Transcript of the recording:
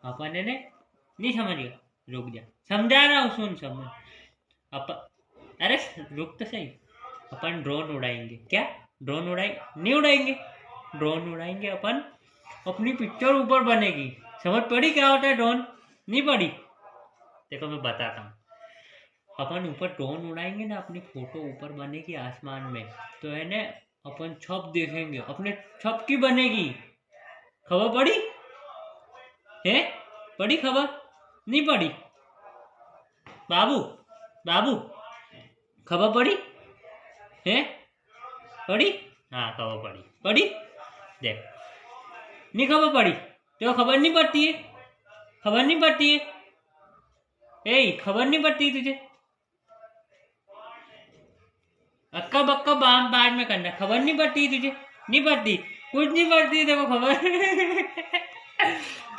अपन है नहीं समझ गया, रुक जा, समझा रहा हूँ, सुन समझ। अपन अरे रुक तो सही। अपन ड्रोन उड़ाएंगे क्या? ड्रोन उड़ाएंगे नहीं उड़ाएंगे, ड्रोन उड़ाएंगे अपन, अपनी पिक्चर ऊपर बनेगी। समझ पड़ी क्या होता है ड्रोन? नहीं पड़ी? देखो मैं बताता हूँ। अपन ऊपर ड्रोन उड़ाएंगे ना, अपनी फोटो ऊपर बनेगी आसमान में, तो है ना अपन छप देखेंगे, अपने छप की बनेगी। खबर पड़ी है? पड़ी खबर? नहीं पड़ी? बाबू बाबू खबर पड़ी है? पड़ी? हाँ खबर पड़ी, पड़ी देख। नहीं खबर पड़ी तो खबर नहीं पड़ती है, खबर नहीं पड़ती है, ए खबर नहीं पड़ती तुझे? अक्का बक्का बाम बाद में करना, खबर नहीं पड़ती तुझे? नहीं पड़ती, कुछ नहीं पड़ती देखो खबर।